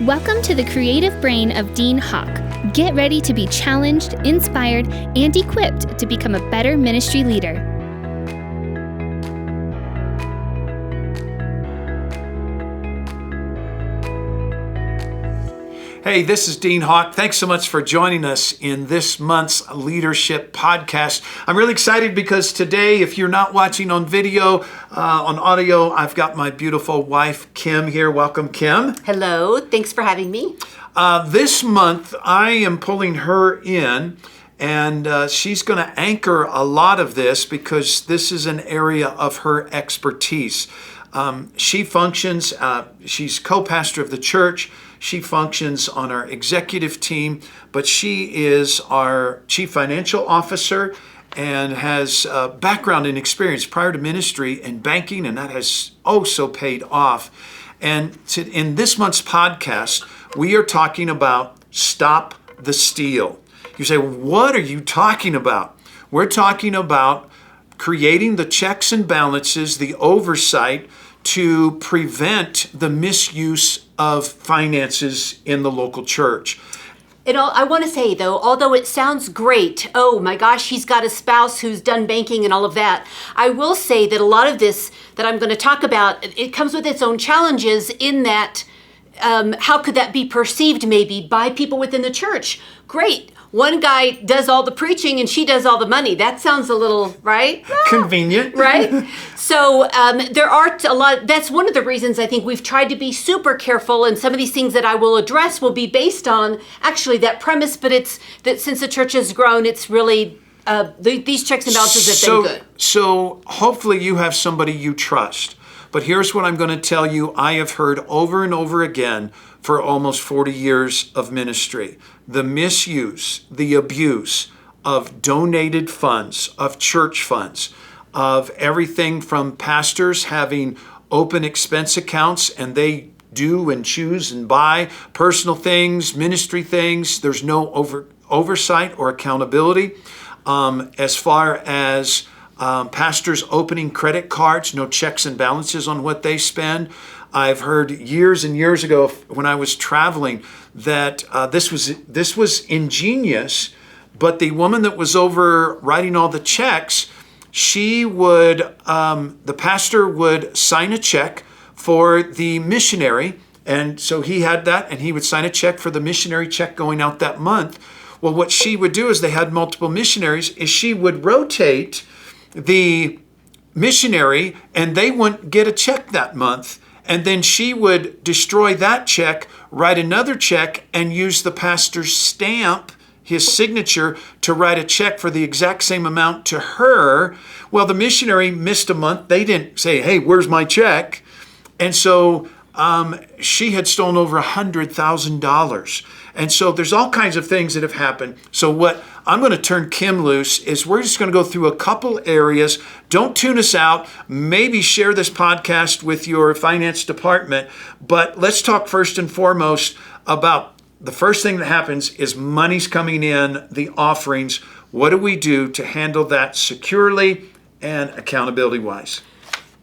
Welcome to the creative brain of Dean Hawk. Get ready to be challenged, inspired, and equipped to become a better ministry leader. Hey, this is Dean Hawk. Thanks so much for joining us in this month's Leadership Podcast. I'm really excited because today, if you're not watching on video, on audio, I've got my beautiful wife, Kim, here. Welcome, Kim. Hello. Thanks for having me. This month, I am pulling her in, and she's going to anchor a lot of this because this is an area of her expertise. She functions, she's co-pastor of the church. She functions on our executive team, but she is our chief financial officer and has background and experience prior to ministry in banking, and that has so paid off. And in this month's podcast, we are talking about Stop the Steal. You say, what are you talking about? We're talking about creating the checks and balances, the oversight to prevent the misuse of finances in the local church. I want to say, though, although it sounds great, oh my gosh, he's got a spouse who's done banking and all of that, I will say that a lot of this that I'm going to talk about, it comes with its own challenges in that how could that be perceived maybe by people within the church? Great. One guy does all the preaching and she does all the money. That sounds a little, right? Convenient. Right? So there are a lot, that's one of the reasons I think we've tried to be super careful, and some of these things that I will address will be based on actually that premise, but it's that since the church has grown, it's really, these checks and balances have been good. So hopefully you have somebody you trust. But here's what I'm going to tell you I have heard over and over again for almost 40 years of ministry. The misuse, the abuse of donated funds, of church funds, of everything from pastors having open expense accounts and they do and choose and buy personal things, ministry things. There's no oversight or accountability. As far as pastors opening credit cards, no checks and balances on what they spend. I've heard years and years ago when I was traveling that this was ingenious, but the woman that was over writing all the checks, the pastor would sign a check for the missionary, and so he had that, and he would sign a check for the missionary check going out that month. Well, what she would do is they had multiple missionaries, is she would rotate the missionary and they wouldn't get a check that month. And then she would destroy that check, write another check, and use the pastor's stamp, his signature, to write a check for the exact same amount to her. Well, the missionary missed a month. They didn't say, hey, where's my check? And so she had stolen over $100,000. And so there's all kinds of things that have happened. So what I'm going to turn Kim loose is we're just going to go through a couple areas. Don't tune us out. Maybe share this podcast with your finance department. But let's talk first and foremost about the first thing that happens is money's coming in, the offerings. What do we do to handle that securely and accountability-wise?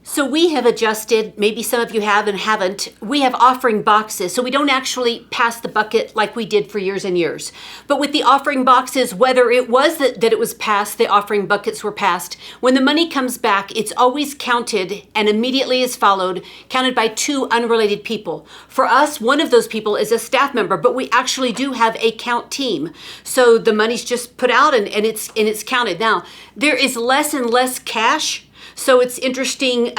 So we have adjusted, maybe some of you have and haven't, we have offering boxes. So we don't actually pass the bucket like we did for years and years. But with the offering boxes, whether it was that it was passed, the offering buckets were passed, when the money comes back, it's always counted and immediately is followed, counted by two unrelated people. For us, one of those people is a staff member, but we actually do have a count team. So the money's just put out and it's counted. Now, there is less and less cash. So it's interesting,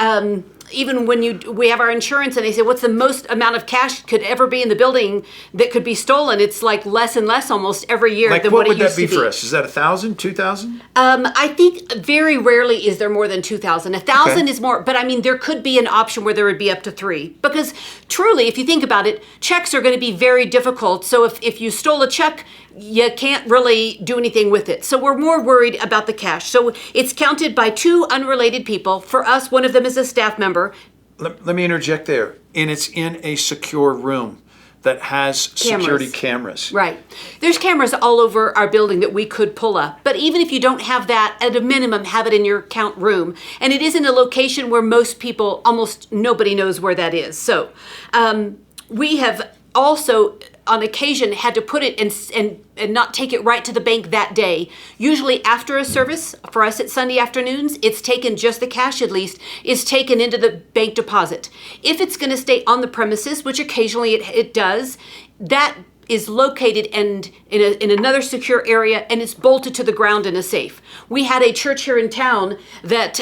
even when we have our insurance and they say, what's the most amount of cash could ever be in the building that could be stolen? It's like less and less almost every year than what it used to be. What would that be for us? Is that 1,000, 2,000? I think very rarely is there more than 2,000. 1,000 is more, but I mean, there could be an option where there would be up to 3. Because truly, if you think about it, checks are going to be very difficult. So if you stole a check, you can't really do anything with it. So we're more worried about the cash. So it's counted by two unrelated people. For us, one of them is a staff member. Let me interject there. And it's in a secure room that has security cameras. Right. There's cameras all over our building that we could pull up. But even if you don't have that, at a minimum, have it in your count room. And it is in a location where most people, almost nobody knows where that is. So we have also on occasion had to put it and not take it right to the bank that day. Usually after a service, for us at Sunday afternoons, it's taken, just the cash at least, is taken into the bank deposit. If it's going to stay on the premises, which occasionally it does, that is located in another secure area, and it's bolted to the ground in a safe. We had a church here in town that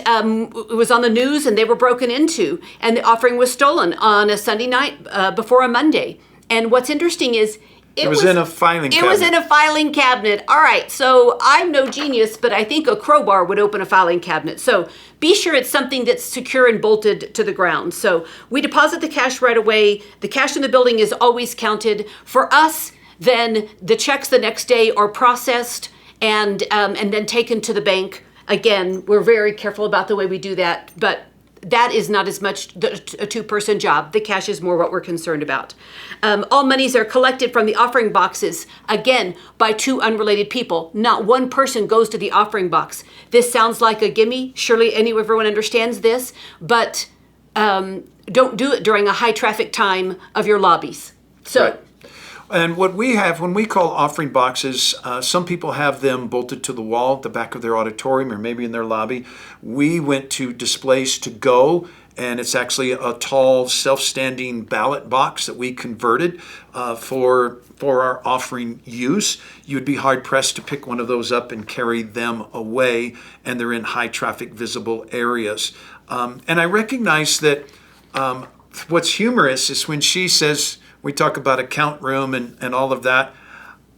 was on the news, and they were broken into, and the offering was stolen on a Sunday night before a Monday. And what's interesting is it was in a filing cabinet. It was in a filing cabinet. All right, so I'm no genius, but I think a crowbar would open a filing cabinet. So be sure it's something that's secure and bolted to the ground. So we deposit the cash right away. The cash in the building is always counted. For us, then the checks the next day are processed and then taken to the bank. Again, we're very careful about the way we do that, but that is not as much a two-person job. The cash is more what we're concerned about. All monies are collected from the offering boxes, again, by two unrelated people. Not one person goes to the offering box. This sounds like a gimme. Surely everyone understands this, but don't do it during a high traffic time of your lobbies. So. Right. And what we have, when we call offering boxes, some people have them bolted to the wall at the back of their auditorium or maybe in their lobby. We went to Displays to Go, and it's actually a tall, self-standing ballot box that we converted for our offering use. You would be hard-pressed to pick one of those up and carry them away, and they're in high-traffic visible areas. And I recognize that what's humorous is when she says, we talk about account room and all of that.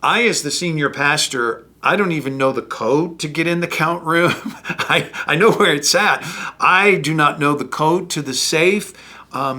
I, as the senior pastor, I don't even know the code to get in the count room. I know where it's at. I do not know the code to the safe.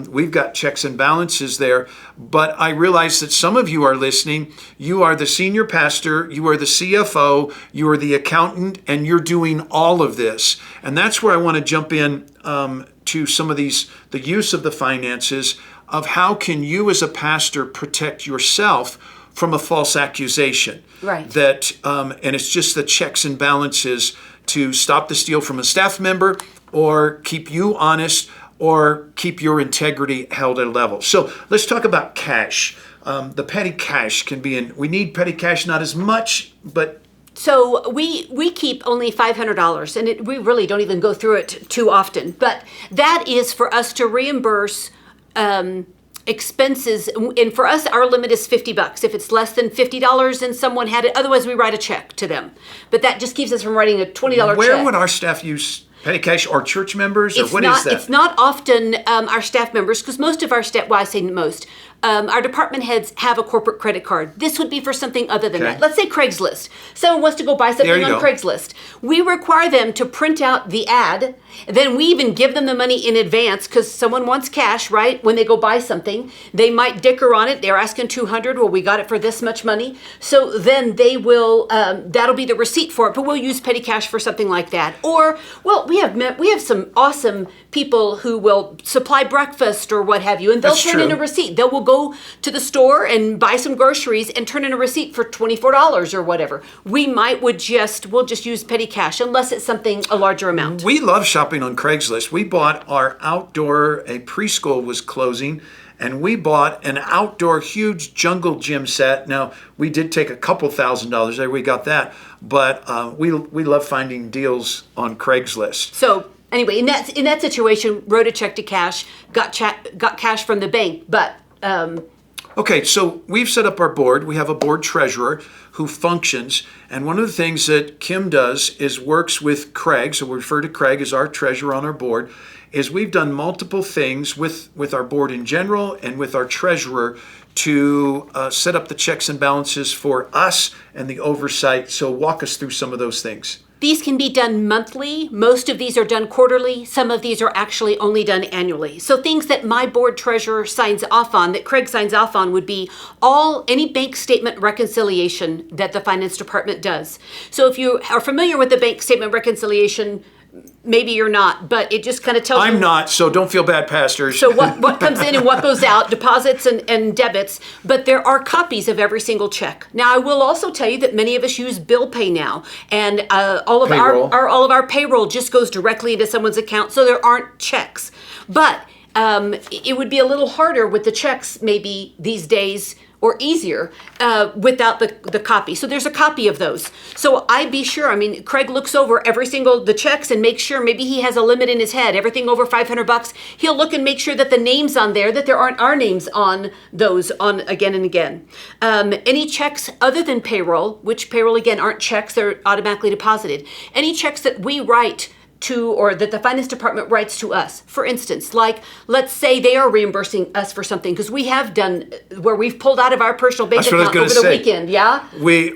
We've got checks and balances there, but I realize that some of you are listening. You are the senior pastor, you are the CFO, you are the accountant, and you're doing all of this. And that's where I want to jump in to some of the use of the finances, of how can you as a pastor protect yourself from a false accusation. Right. That, and it's just the checks and balances to stop the steal from a staff member or keep you honest or keep your integrity held at a level. So let's talk about cash. The petty cash can be we need petty cash, not as much, but so we keep only $500, and we really don't even go through it too often. But that is for us to reimburse expenses, and for us, our limit is $50. If it's less than $50 and someone had it, otherwise we write a check to them. But that just keeps us from writing a $20 check. Where would our staff use petty cash, or church members, or what is that? It's not often our staff members, because most of our staff, well, I say most, our department heads have a corporate credit card. This would be for something other than that. Let's say Craigslist. Someone wants to go buy something on Craigslist. We require them to print out the ad. Then we even give them the money in advance because someone wants cash, right? When they go buy something, they might dicker on it. They're asking $200. Well, we got it for this much money. So then they will, that'll be the receipt for it, but we'll use petty cash for something like that. Or, well, we have some awesome people who will supply breakfast or what have you, and they'll turn in a receipt. They will go to the store and buy some groceries and turn in a receipt for $24 or whatever. We'll just use petty cash unless it's a larger amount. We love shopping on Craigslist. We bought our outdoor, a preschool was closing, and we bought an outdoor huge jungle gym set. Now, we did take a couple $1,000s there, we got that, but we love finding deals on Craigslist. So anyway, in that situation, wrote a check to cash, got cash from the bank, but okay, so we've set up our board. We have a board treasurer who functions, and one of the things that Kim does is works with Craig, so we refer to Craig as our treasurer on our board, is we've done multiple things with our board in general and with our treasurer to set up the checks and balances for us and the oversight. So walk us through some of those things. These can be done monthly. Most of these are done quarterly. Some of these are actually only done annually. So things that my board treasurer signs off on, that Craig signs off on, would be any bank statement reconciliation that the finance department does. So if you are familiar with the bank statement reconciliation, maybe you're not, but it just kind of tells you. I'm not, so don't feel bad, pastors. So what comes in and what goes out, deposits and debits, but there are copies of every single check. Now, I will also tell you that many of us use bill pay now, and all of our payroll just goes directly into someone's account, so there aren't checks. But it would be a little harder with the checks maybe these days, or easier without the copy. So there's a copy of those. So I'd be sure, I mean, Craig looks over every single, the checks and makes sure, maybe he has a limit in his head, everything over $500, he'll look and make sure that the names on there, that there aren't our names on those on again and again. Any checks other than payroll, which payroll again aren't checks, they're automatically deposited. Any checks that we write to, or that the finance department writes to us. For instance, like, let's say they are reimbursing us for something, because we have done where we've pulled out of our personal bank account over the weekend, yeah? We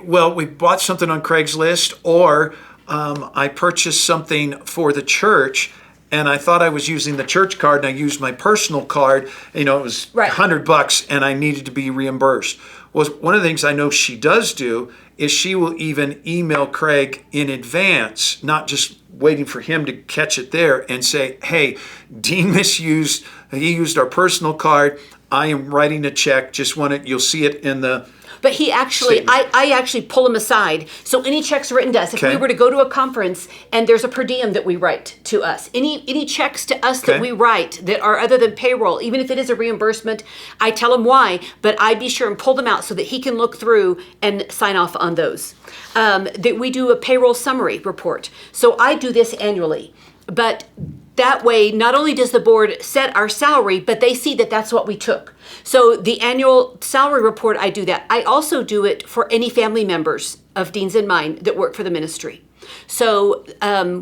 bought something on Craigslist, or I purchased something for the church, and I thought I was using the church card, and I used my personal card. You know, it was Right. $100, and I needed to be reimbursed. Well, one of the things I know she does do is she will even email Craig in advance, not just waiting for him to catch it there, and say, hey, Dean misused, he used our personal card. I am writing a check. Just want it, you'll see it in the But he actually, statement. I actually pull him aside. So any checks written to us, if Okay. we were to go to a conference and there's a per diem that we write to us, any checks to us Okay. that we write that are other than payroll, even if it is a reimbursement, I tell him why, but I be sure and pull them out so that he can look through and sign off on those. That we do a payroll summary report. So I do this annually, but that way, not only does the board set our salary, but they see that that's what we took. So the annual salary report, I do that. I also do it for any family members of Dean's and mine that work for the ministry. So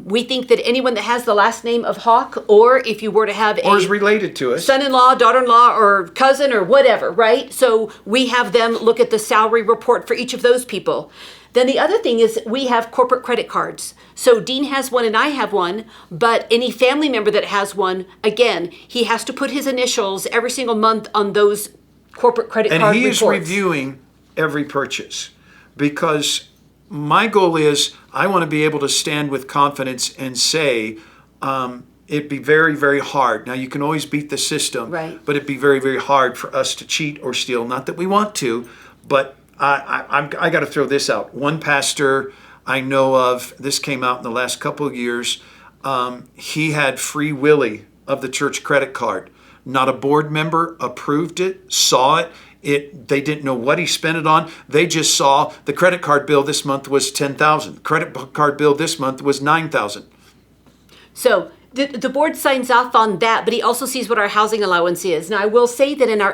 we think that anyone that has the last name of Hawk, or if you were to have or a is related to us. son-in-law, daughter-in-law, or cousin, or whatever, right? So we have them look at the salary report for each of those people. Then the other thing is we have corporate credit cards. So Dean has one and I have one, but any family member that has one, again, he has to put his initials every single month on those corporate credit And card he reports. is reviewing every purchase, because my goal is I want to be able to stand with confidence and say, it'd be very, very hard. Now, you can always beat the system, Right. but it'd be very, very hard for us to cheat or steal. Not that we want to, but I got to throw this out. One pastor I know of, this came out in the last couple of years, he had Free Willy of the church credit card. Not a board member approved it, saw it. They didn't know what he spent it on. They just saw the credit card bill this month was $10,000. Credit card bill this month was $9,000. So the board signs off on that, but he also sees what our housing allowance is. Now, I will say that at our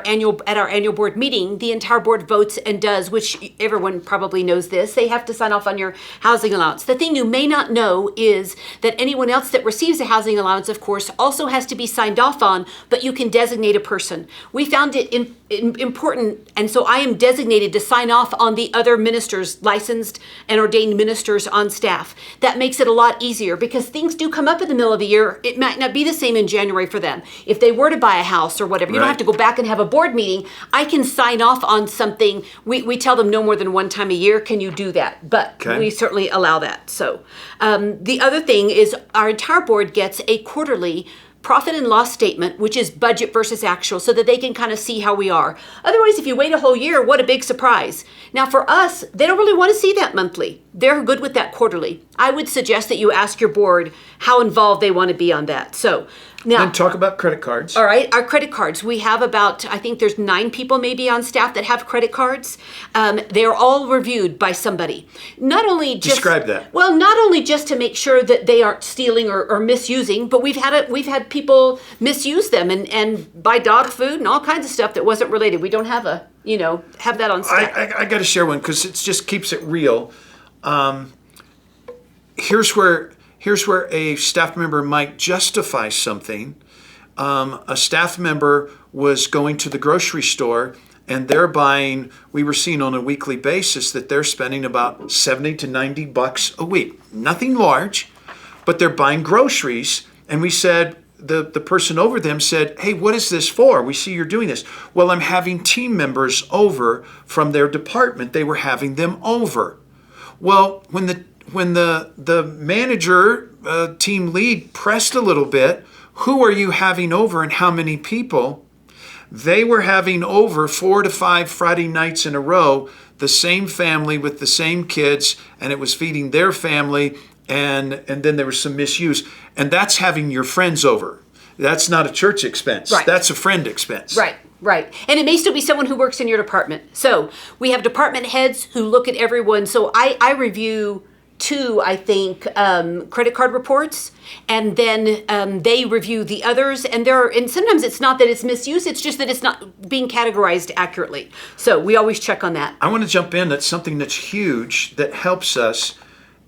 annual board meeting, the entire board votes and does, which everyone probably knows this, they have to sign off on your housing allowance. The thing you may not know is that anyone else that receives a housing allowance, of course, also has to be signed off on, but you can designate a person. We found it important, and so I am designated to sign off on the other ministers, licensed and ordained ministers on staff. That makes it a lot easier, because things do come up in the middle of the year. It might not be the same in January for them. If they were to buy a house or whatever, you don't Right. have to go back and have a board meeting. I can sign off on something. We tell them no more than one time a year. Can you do that? But Okay. we certainly allow that. So the other thing is our entire board gets a quarterly profit and loss statement, which is budget versus actual, so that they can kind of see how we are. Otherwise, if you wait a whole year, what a big surprise. Now, for us, they don't really want to see that monthly. They're good with that quarterly. I would suggest that you ask your board how involved they want to be on that. So now, Then talk about credit cards. all right, our credit cards. We have about, I think there's 9 people maybe on staff that have credit cards. They're all reviewed by somebody. Not only just Describe that. Well, not only just to make sure that they aren't stealing or misusing, but we've had people misuse them and buy dog food and all kinds of stuff that wasn't related. We don't have have that on staff. I got to share one because it just keeps it real. Here's where a staff member might justify something. A staff member was going to the grocery store and they're buying, we were seeing on a weekly basis that they're spending about $70 to $90 a week. Nothing large, but they're buying groceries. And we said, the person over them said, hey, what is this for? We see you're doing this. Well, I'm having team members over from their department. They were having them over. Well, when the manager, team lead pressed a little bit, who are you having over and how many people? They were having over 4 to 5 Friday nights in a row, the same family with the same kids, and it was feeding their family, and then there was some misuse. And that's having your friends over. That's not a church expense. Right. That's a friend expense. Right. Right. And it may still be someone who works in your department. So we have department heads who look at everyone. So I review two, I think, credit card reports, and then they review the others. And sometimes it's not that it's misuse, it's just that it's not being categorized accurately. So we always check on that. I want to jump in. That's something that's huge that helps us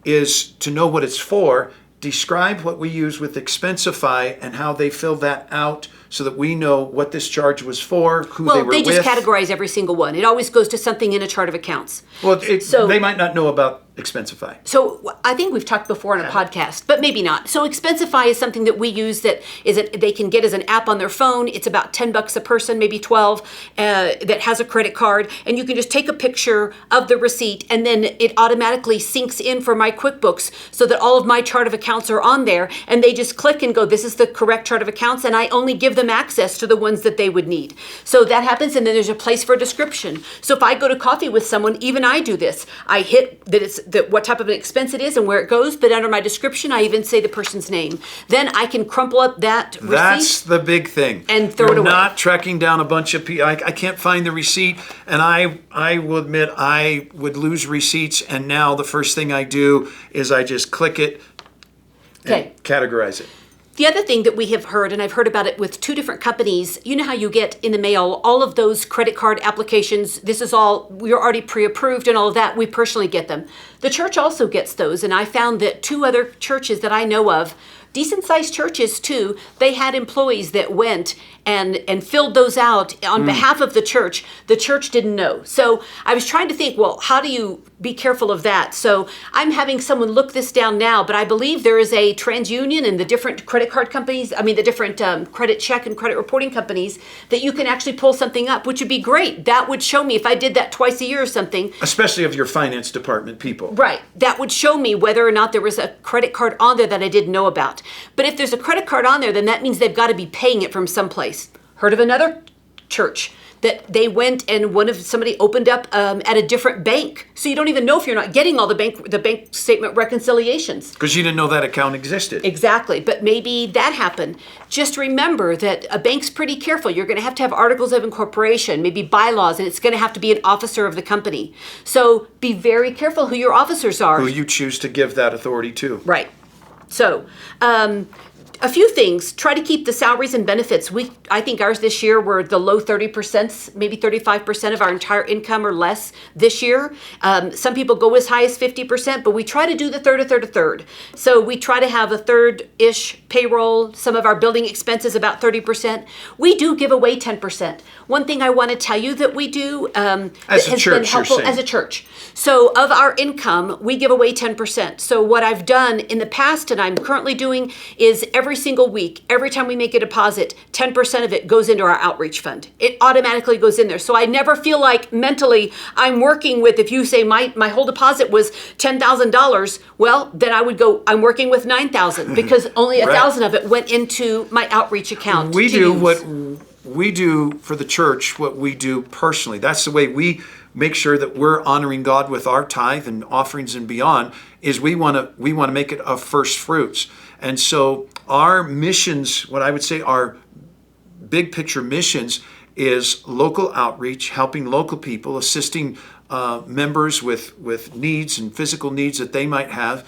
is to know what it's for. Describe what we use with Expensify and how they fill that out so that we know what this charge was for, who they were with. Well, they just categorize every single one. It always goes to something in a chart of accounts. Well, they might not know about Expensify. So I think we've talked before on a podcast, but maybe not. So Expensify is something that we use that they can get as an app on their phone. It's about $10 a person, maybe 12, that has a credit card. And you can just take a picture of the receipt, and then it automatically syncs in for my QuickBooks so that all of my chart of accounts are on there. And they just click and go, this is the correct chart of accounts. And I only give them access to the ones that they would need. So that happens. And then there's a place for a description. So if I go to coffee with someone, even I do this. I hit that what type of an expense it is and where it goes, but under my description, I even say the person's name. Then I can crumple up that receipt. That's the big thing. And throw it away. Not tracking down a bunch of people. I can't find the receipt, and I will admit I would lose receipts, and now the first thing I do is I just click it and categorize it. The other thing that we have heard, and I've heard about it with two different companies, you know how you get in the mail all of those credit card applications. This is all, we're already pre-approved and all of that. We personally get them. The church also gets those, and I found that two other churches that I know of, decent-sized churches too, they had employees that went and filled those out on behalf of the church. The church didn't know. So I was trying to think, well, how do you be careful of that? So I'm having someone look this down now, but I believe there is a TransUnion and the different credit card companies, the different credit check and credit reporting companies that you can actually pull something up, which would be great. That would show me if I did that twice a year or something. Especially of your finance department people. Right. That would show me whether or not there was a credit card on there that I didn't know about. But if there's a credit card on there, then that means they've got to be paying it from someplace. Heard of another church that they went and somebody opened up at a different bank. So you don't even know if you're not getting all the bank statement reconciliations. Because you didn't know that account existed. Exactly. But maybe that happened. Just remember that a bank's pretty careful. You're going to have articles of incorporation, maybe bylaws, and it's going to have to be an officer of the company. So be very careful who your officers are. Who you choose to give that authority to. Right. So, a few things. Try to keep the salaries and benefits. I think ours this year were the low 30%, maybe 35% of our entire income or less this year. Some people go as high as 50%, but we try to do the third. So we try to have a third-ish payroll. Some of our building expenses about 30%. We do give away 10%. One thing I want to tell you that we do that has been helpful as a church. So of our income, we give away 10%. So what I've done in the past and I'm currently doing is every single week, every time we make a deposit, 10% of it goes into our outreach fund. It automatically goes in there. So I never feel like mentally I'm working with, if you say my whole deposit was $10,000, well, then I would go, I'm working with $9,000 because only $1,000 of it went into my outreach account. We do what we do for the church, what we do personally. That's the way we make sure that we're honoring God with our tithe and offerings and beyond, is we want to make it of first fruits. And so our missions, what I would say our big picture missions, is local outreach, helping local people, assisting members with needs and physical needs that they might have.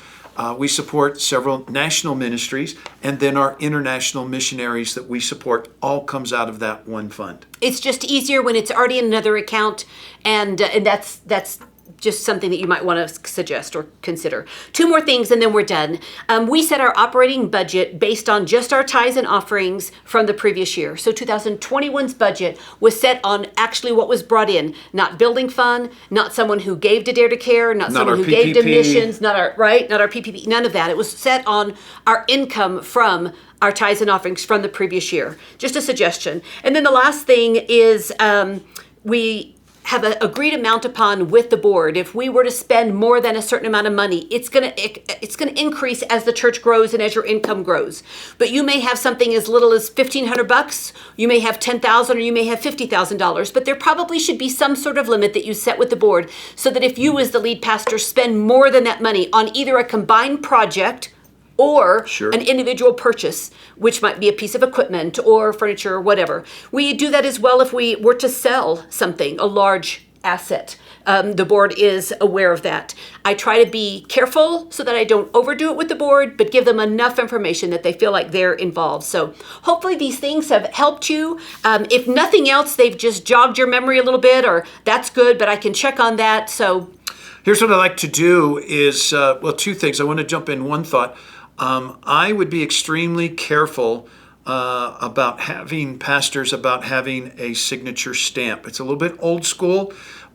We support several national ministries, and then our international missionaries that we support all comes out of that one fund. It's just easier when it's already in another account, and that's just something that you might want to suggest or consider. Two more things and then we're done. We set our operating budget based on just our tithes and offerings from the previous year. So 2021's budget was set on actually what was brought in, not building fund, not someone who gave to Dare to Care, not someone who PPP. gave to missions, not our PPP, none of that. It was set on our income from our tithes and offerings from the previous year. Just a suggestion. And then the last thing is we have an agreed amount upon with the board. If we were to spend more than a certain amount of money, it's going to increase as the church grows and as your income grows. But you may have something as little as $1,500, you may have $10,000, or you may have $50,000. But there probably should be some sort of limit that you set with the board, so that if you as the lead pastor spend more than that money on either a combined project, or Sure. an individual purchase, which might be a piece of equipment or furniture or whatever. We do that as well if we were to sell something, a large asset. The board is aware of that. I try to be careful so that I don't overdo it with the board, but give them enough information that they feel like they're involved. So hopefully these things have helped you. If nothing else, they've just jogged your memory a little bit, or that's good, but I can check on that. So Here's what I like to do is, two things. I want to jump in one thought. I would be extremely careful about having a signature stamp. It's a little bit old school,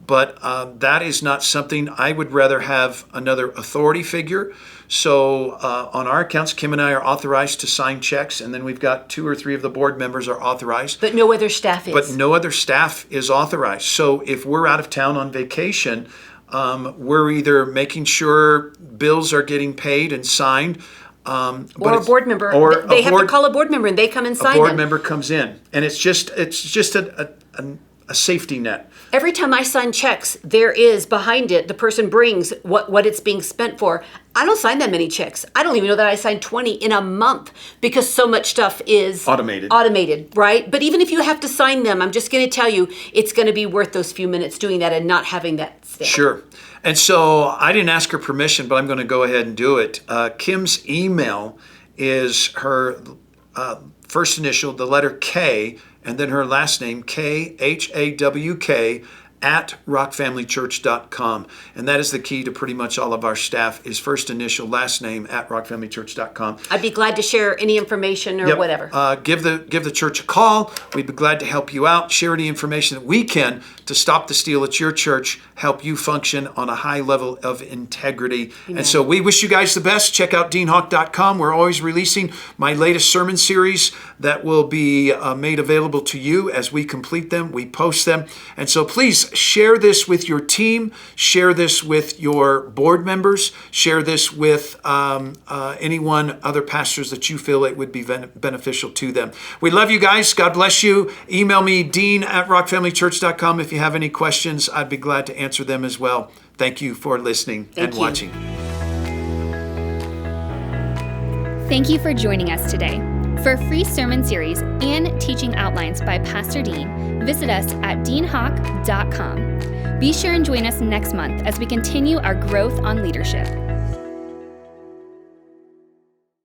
but that is not something. I would rather have another authority figure. So on our accounts, Kim and I are authorized to sign checks, and then we've got 2 or 3 of the board members are authorized. but no other staff is. But no other staff is authorized. So if we're out of town on vacation, we're either making sure bills are getting paid and signed, or a board member. or They a have board- to call a board member and they come and sign a board them. member comes in, and it's just a safety net. Every time I sign checks, there is behind it, the person brings what it's being spent for. I don't sign that many checks. I don't even know that I signed 20 in a month because so much stuff is automated, right? But even if you have to sign them, I'm just going to tell you, it's going to be worth those few minutes doing that and not having that stamp. Sure. And so I didn't ask her permission, but I'm going to go ahead and do it. Kim's email is her first initial, the letter K, and then her last name, KHAWK, at rockfamilychurch.com. And that is the key to pretty much all of our staff, is first initial, last name, at rockfamilychurch.com. I'd be glad to share any information or whatever. Give the church a call. We'd be glad to help you out. Share any information that we can to stop the steal at your church, help you function on a high level of integrity. Amen. And so we wish you guys the best. Check out deanhawk.com. We're always releasing my latest sermon series that will be made available to you as we complete them. We post them. And so please share this with your team. Share this with your board members. Share this with anyone, other pastors that you feel it would be beneficial to them. We love you guys. God bless you. Email me, dean@rockfamilychurch.com. If you have any questions, I'd be glad to answer them as well. Thank you for listening and watching. Thank you for joining us today. For a free sermon series and teaching outlines by Pastor Dean, visit us at deanhawk.com. Be sure and join us next month as we continue our growth on leadership.